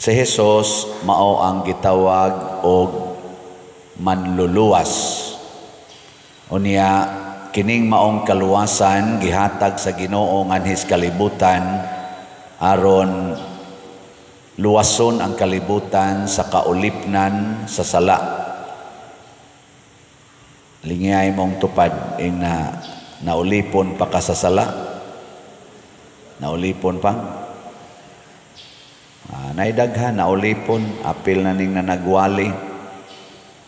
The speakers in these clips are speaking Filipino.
Si Jesus mao ang gitawag og manluluwas. Unya kining maong kaluwasan gihatag sa Ginoo nganhis kalibutan aron luwason ang kalibutan sa kaulipnan sa sala. Lingay mong tupad ing naulipon pa ka sa sala. Naulipon pa. Naidaghan, naulipon, apil na ning nanagwali,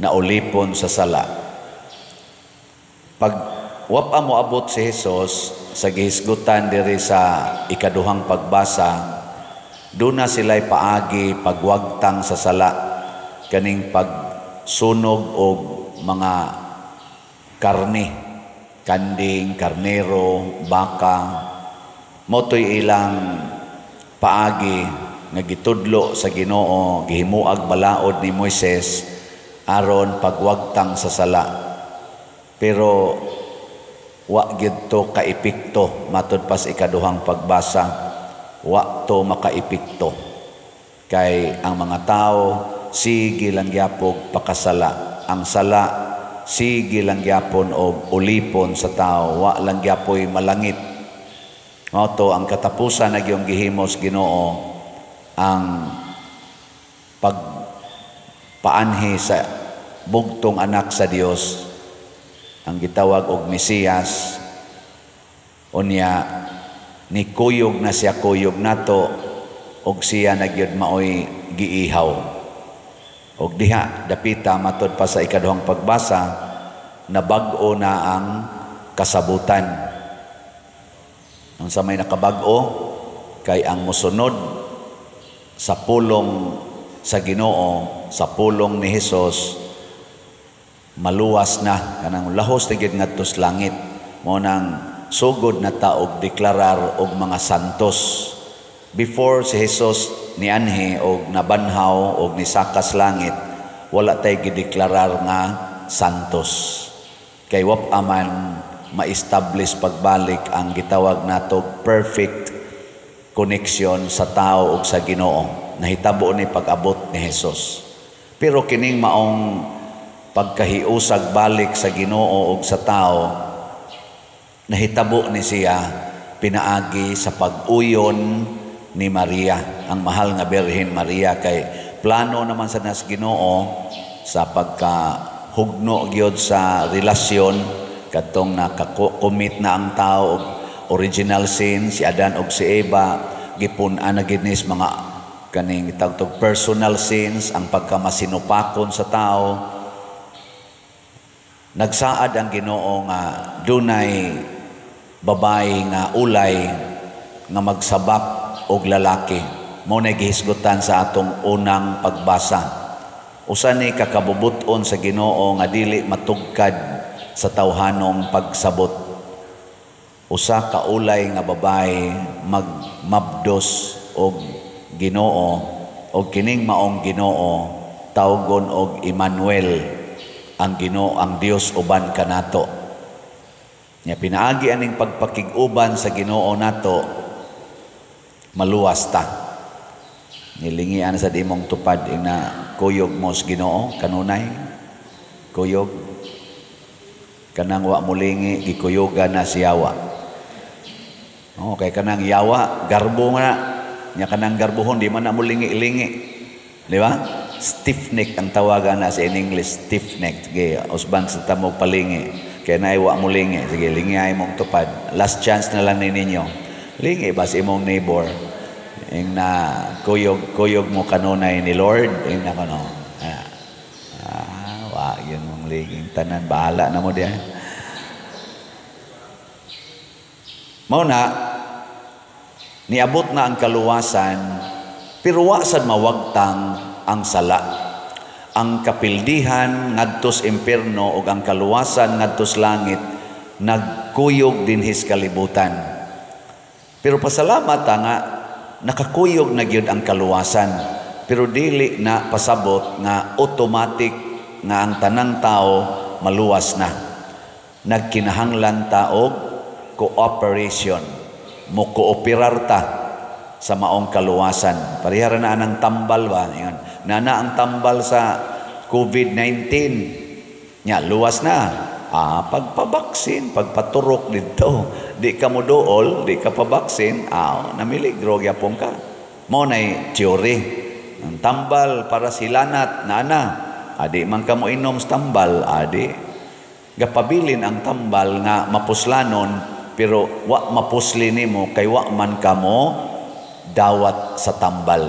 naulipon sa sala. Pag wapa mo abot si Jesus sa gihisgutan diri sa ikaduhang pagbasa, doon na sila'y paagi pagwagtang sa sala, kaning pagsunog o mga karne, kanding, karnero, baka, motoy ilang paagi nga gitudlo sa Ginoo, gihimuag balaod ni Moises aron pagwagtang sa sala. Pero wa gyud to kaepekto matud pas ikaduhang pagbasa, wa to makaepekto kay ang mga tao sige lang gyapon pakasala. Ang sala sige lang gyapon og ulipon sa tao, wa lang gyapoy malangit. Mao to ang katapusan na gyung gihimos Ginoo, ang pagpaanhi sa bugtong anak sa Dios, ang gitawag og Mesiyas. Unya ni kuyog na siya, kuyog nato, og siya nagyud maoy giihaw. Og diha dapita matud pa sa ikaduhang pagbasa, nabag-o na ang kasabutan. Ang sa may nakabag-o kay ang musunod sa pulong sa Ginoo, sa pulong ni Jesus, maluwas na kanang lahos tigid ngadto sa langit. Mo nang sugod na taog deklarar og mga santos. Before si Jesus nianhi og nabanhaw og nisakas langit, wala tay gideklarar nga santos. Kay wap aman ma-establish pagbalik ang gitawag nato perfect connection sa tao ug sa Ginoo. Nahitabo ni pag-abot ni Jesus. Pero kining maong pagkahiusag balik sa Ginoo ug sa tao, nahitabo ni siya pinaagi sa pag-uyon ni Maria, ang mahal nga Birhen Maria. Kay plano naman sa nas Ginoo sa pagkahugno gyud sa relasyon kadtong nakakommit na ang tao og original sin, si Adan og si Eva, gipun-an na ginis mga kaning tawag personal sins, ang pagkamasinupakon sa tao. Nagsaad ang Ginoo nga dunay babae nga ulay nga magsabak og lalaki. Mo na gihisgutan sa atong unang pagbasa. Usa ni kakabubuton sa Ginoo nga dili matugkad sa tawhanong pagsabot. Usa ka ulay nga babae magmabdos og Ginoo, og kining maong Ginoo tawgon og Emmanuel, ang Ginoo, ang Dios uban kanato. Nya pinaagi aning pagpakig-uban sa Ginoo nato, maluwas ta. Nilingian sa imong tupad ina kuyog mo sa Ginoo kanunay, kuyog kanang wa mulingi gikuyogan na si Yawa. Kay kanang yawa, garbo nga nya kanang garbuhon di man na mulingi-lingi. Di ba? Stiff neck ang tawagan na sa in English, stiff neck. Sige, usbang sa tamo palingi. Kaya naiwa mulingi. Sige, lingi ay mong tupad. Last chance na lang ninyo. Lingi ba sa imong neighbor? Ing na kuyog mo kanunay ni Lord. Ing na kano. Yun mong liging tanan. Bahala na mo diyan. Mauna, niabot na ang kaluwasan, pero wa sad mawagtang ang sala. Ang kapildihan ngadtos impierno ug ang kaluwasan ngadtos langit nagkuyog dinhis kalibutan. Pero pasalamat nga nakakuyog na gyud ang kaluwasan, pero dili na pasabot nga automatic nga ang tanang tao maluwas na. Nagkinahanglan ta og cooperation, mo kooperar ta sa maong kaluwasan. Parihara na ang tambal ba? Yan. Nana ang tambal sa COVID-19. Nya, luwas na. Pagpabaksin, pagpaturok dito, di ka mo dool, di ka pabaksin, namiligro gyapon ka. Mo na'y teori. Ang tambal para silanat, nana. Adi man ka mo inom sa tambal, adi. Gapabilin ang tambal nga mapuslanon, pero wa mapusli nimo kay wa man ka mo dawat sa tambal.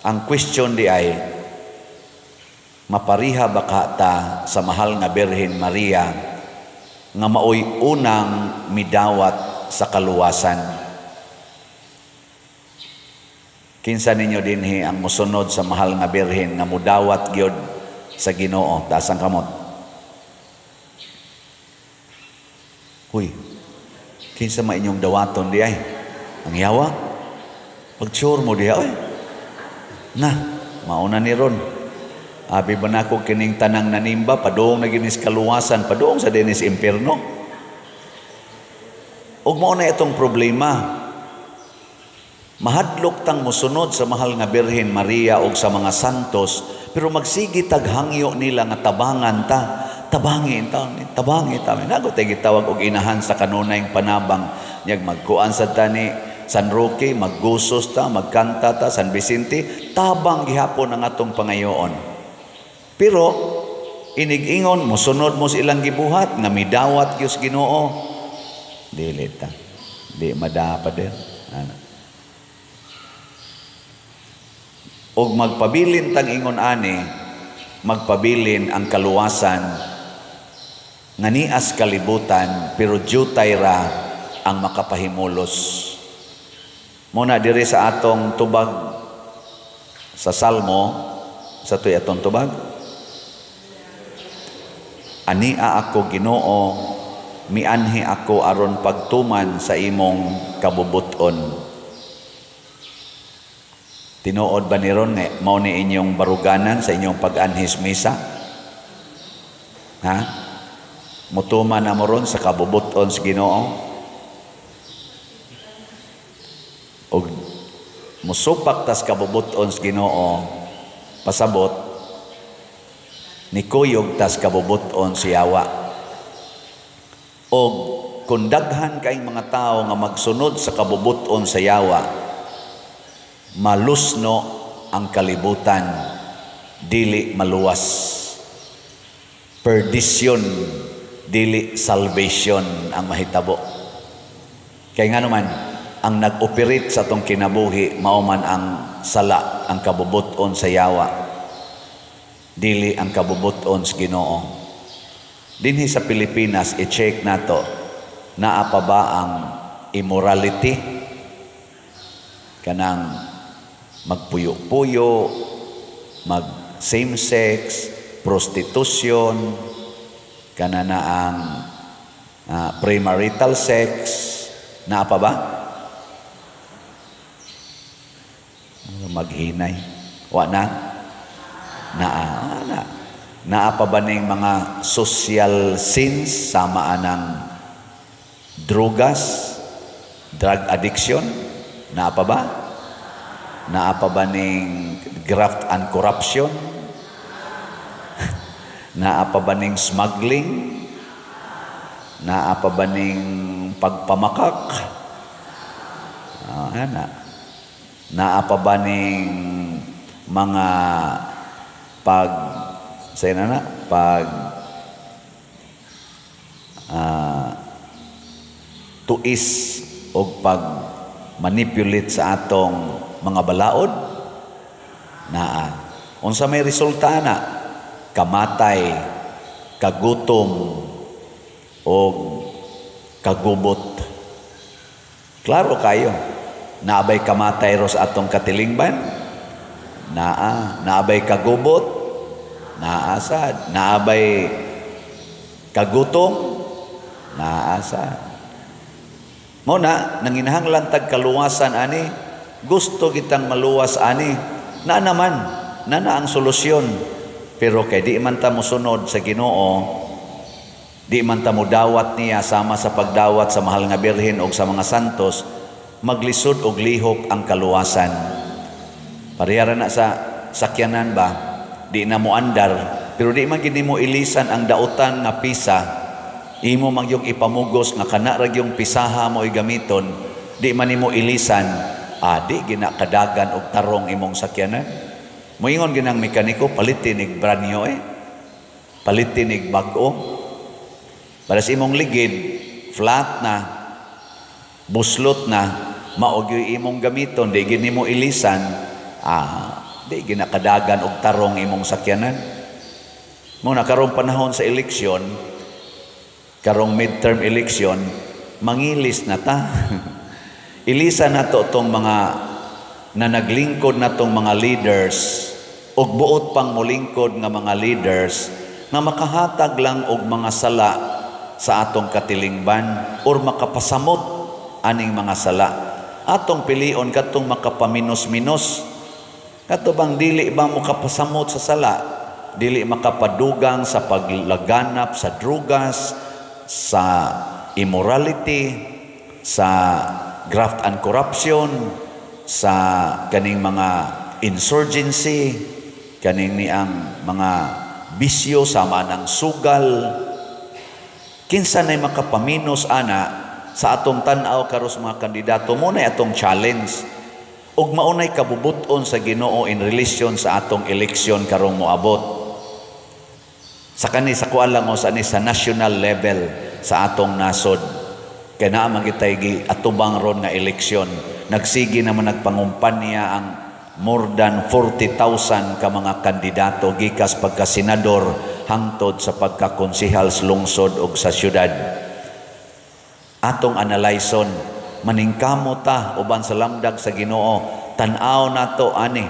Ang question di ay, mapariha ba ka ta sa mahal nga Birhen Maria nga maoy unang midawat sa kaluwasan? Kinsa ninyo dinhi ang musunod sa mahal nga Birhen nga mudawat gyud sa Ginoo? Taas ang kamot. Huy, kinsa ma inyong dawaton di ay? Ang yawa? Pag-sure mo di ay? Na, mauna ni ron. Abi ba na ako kining tanang nanimba, padoong na ginis kaluwasan, padoong sa dinis impierno. Ug mao na itong problema. Mahadlok tang musunod sa mahal nga Birhen Maria ug sa mga santos, pero magsigi taghangyo nila nga tabangan ta. Tabangi ta. Nago tay gitawag og inahan sa kanunayng panabang. Nyag magkuan sa tani San Roque, maggusos ta, magkanta ta, San Vicente, tabang gihapon ang atong pangayoon. Pero inig-ingon mosunod mo sa ilang gibuhat nga midawat gyud Ginoo. Dili ta. Di madapa din. Og magpabilin tang ingon ani, magpabilin ang kaluwasan nga nias kalibutan pero jutay ra ang makapahimulos. Muna diri sa atong tubag sa Salmo, sa tuy atong tubag, ania ako Ginoo, mianhi ako aron pagtuman sa imong kabubuton. Tinuod ba ni ron mao ni inyong baruganan sa inyong pag-anhis misa? Ha? Mutuman na mo ron sa kabubuton sa Ginoo? O musupak tas kabubuton sa Ginoo, pasabot ni kuyog tas kabubuton si Yawa. O kung daghan kaing mga tao nga magsunod sa kabubuton sa Yawa, malusno ang kalibutan, dili maluwas. Perdition, dili salvation ang mahitabo. Kaya nga naman, ang nag-operate sa tong kinabuhi, mauman ang sala, ang kabubuton sa Yawa, dili ang kabubuton sa Ginoo. Dinhi sa Pilipinas, i-check nato, naa pa ba ang immorality? Kanang magpuyo-puyo, mag same-sex, prostitution, kanana ang premarital sex, naa pa ba? Maghinay. Wa na? Naa pa ba ning mga social sins, sama anang drugas, drug addiction? Naa pa ba? Naa pa ba ning graft and corruption? Naa pa ba ning smuggling? Naa pa ba ning pagpamakak? Naa pa ba ning mga tuis o pag manipulate sa atong mga balaod? Naa. Unsa may resulta na? Kamatay, kagutom, o kagubot. Klaro kayo. Naabay kamatay ros atong katilingban? Naabay kagubot? Naasad. Naabay kagutom? Naasad. Muna, nanginahanglan tag kaluwasan ani, gusto kitang maluwas ani, na naman, na ang solusyon. Pero kay di man ta mosunod sa Ginoo, di man ta mo dawat niya sama sa pagdawat sa mahal nga Birhen o sa mga santos, maglisod og lihok ang kaluwasan. Parehara na sa sakyanan ba, di na mo andar, pero di man gid mo ilisan ang dautan nga pisa, imo man yung ipamugos nga kana ra yung pisaha mo igamiton, di man nimo ilisan, di ginakadagan og tarong imong sakyanan. Moingon ginang mekaniko, palitin ig branyo palitin ig bag-o. Para sa imong ligid, flat na, buslot na, maog yung imong gamiton, di gini mo ilisan, di ginakadagan og tarong imong sakyanan. Muna karong panahon sa eleksyon, karong midterm election, mangilis na ta. Ilisan na to itong mga na naglingkod na itong mga leaders og buot pang mulingkod nga mga leaders nga makahatag lang og mga sala sa atong katilingban or makapasamot aning mga sala. Atong pilion katong makapaminos-minos. Kato bang dili ba mo kapasamot sa sala? Dili makapadugang sa paglaganap sa drugas, sa immorality, sa graft and corruption, sa kaning mga insurgency, kaning niang mga bisyo sama ng sugal. Kinsa nay makapaminos ana sa atong tan-aw karos mga kandidato mo na atong challenge ug maunay kabubuton sa Ginoo in relation sa atong eleksyon karong moabot. Sa sa kuan lang sa national level sa atong nasod. Kaya na magitay atubang ron nga eleksyon. Nagsigi naman nagpangumpanya ang more than 40,000 ka mga kandidato gikas pagka-senador hangtod sa pagka-konsehal sa lungsod o sa syudad. Atong analyson, maningkamo ta uban sa lamdag sa Ginoo, tan-aw nato ani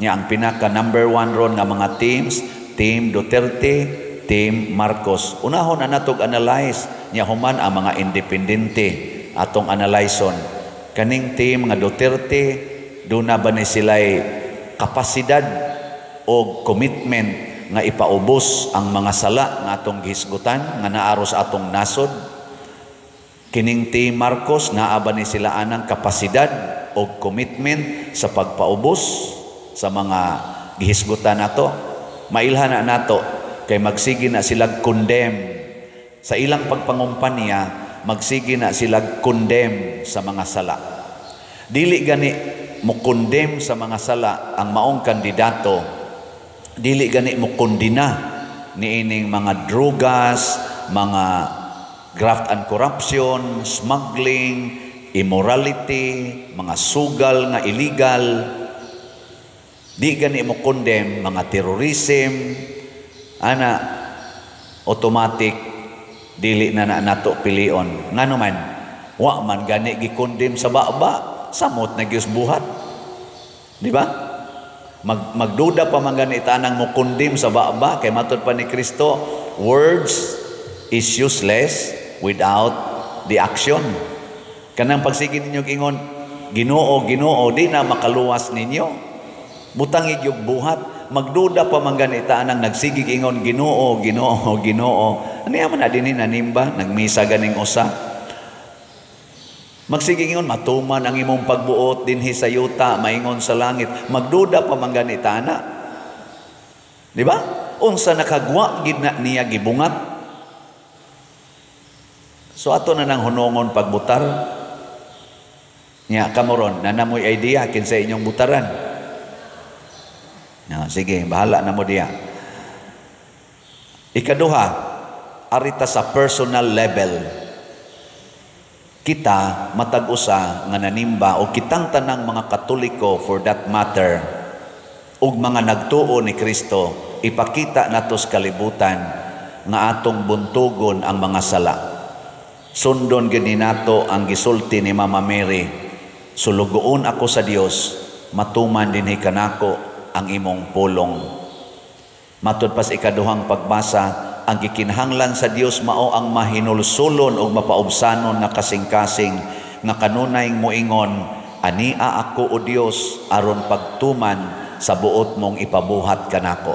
nya ang pinaka number 1 ron nga mga teams, Team Duterte, Team Marcos. Unahon na natog analyze nya human ang mga independente atong analyson. Kaning team nga Duterte, doon na ba ni sila'y kapasidad o commitment nga ipaubos ang mga sala nga atong gihisgutan nga naaro sa atong nasod? Kining Team Marcos, naa ba ni sila anang kapasidad o commitment sa pagpaubos sa mga gihisgutan nato? Mailhan na nato kay magsigi na sila condemn sa ilang pagpangumpanya, magsigi na sila condemn sa mga sala. Dili gani mo condemn sa mga sala ang maong kandidato, dili gani mo kondina niining mga drugas, mga graft and corruption, smuggling, immorality, mga sugal nga illegal. Di gani mo condemn mga terrorism, automatic dili na nato pilion. Ngano man, wa man gani gi-condemn sa baba, samot na gyus buhat. Di ba? Magduda pa man gani tanang mo condemn sa baba kay matud pa ni Kristo, words is useless without the action. Kanang pagsigi ninyo ingon, Ginoo, Ginoo, di na makaluwas ninyo. Butang igyog buhat, magduda pa man ganita nang nagsigig ingon Ginoo, Ginoo, Ginoo. Ano yaman na din nanimba, nagmisa ganing usa. Magsigig ingon matuman ang imong pagbuot dinhi sa yuta, maingon sa langit. Magduda pa man ganita na. Di ba? Unsa nakagwa gid na niya gibungat. So ato na nang hunongon pagbutar. Nya kamoron, nanamoy idea kinsa inyong butaran. No, sige, bahala na mo diya. Ikaduha, arita sa personal level. Kita matag-usa nga nanimba o kitang tanang mga Katoliko for that matter ug mga nagtuo ni Kristo, ipakita nato sa kalibutan nga atong buntugon ang mga sala. Sundon gini nato ang gisulti ni Mama Mary, sulugoon ako sa Dios, matuman dinhi kanako ang imong pulong. Matud pas ikaduhang pagbasa, ang gikinahanglan sa Dios mao ang mahinulsulon o mapaubsanon na kasing-kasing nga kanunay moingon, ania ako o Dios aron pagtuman sa buot mong ipabuhat kanako.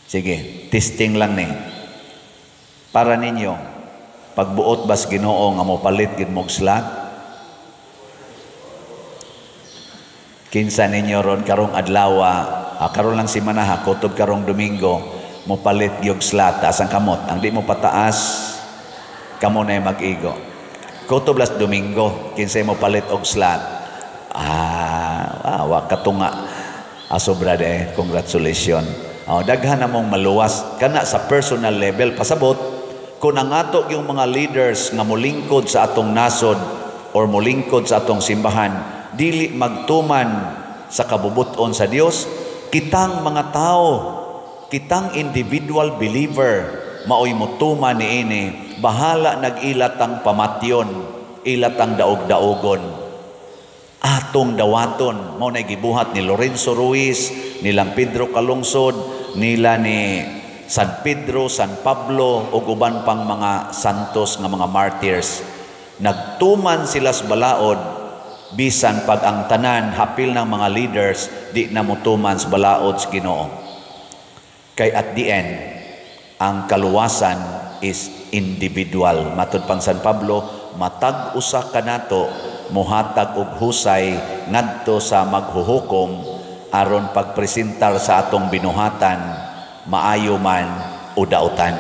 Sige, testing lang ni. Para ninyo, pagbuot bas Ginoo nga mopalit gid mog slat, Kinsa ninyo ron karong adlaw, karon lang si manaha, kutob karong Domingo, mo palit gyud slot taas ang kamot. Ang di mo pataas, kamo na mag-igo. Kutob las Domingo, kinsa mo palit og slot. Wa katunga. Aso brother, congratulations. Daghan na mong maluwas kana sa personal level pasabot kung ang ato yung mga leaders nga molingkod sa atong nasod or molingkod sa atong simbahan dili magtuman sa kabubuton sa Dios, kitang mga tao, kitang individual believer maoy motuman niini, bahala nag-ilat ang pamatyon, ilat ang daog-daogon, atong dawaton. Mao na gibuhat ni Lorenzo Ruiz, nilang Pedro Calungsod, nila ni San Pedro, San Pablo ug uban pang mga santos nga mga martyrs. Nagtuman sila sa balaod bisan pag ang tanan hapil ng mga leaders di na motuman sa balaod sa Ginoo. Kay at the end, ang kaluwasan is individual. Matud pang San Pablo, matag usa kanato muhatag og husay ngadto sa maghuhukom aron pagpresentar sa atong binuhatan maayo man o dautan.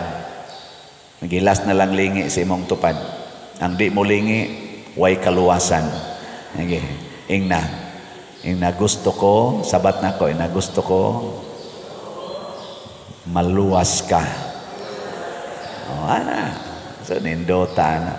Nagilas na lang lingi sa imong tupad. Ang di mo lingi, way kaluwasan. Ingna gusto ko, sabat na ko, gusto ko maluwas ka. Ana. So nindota na.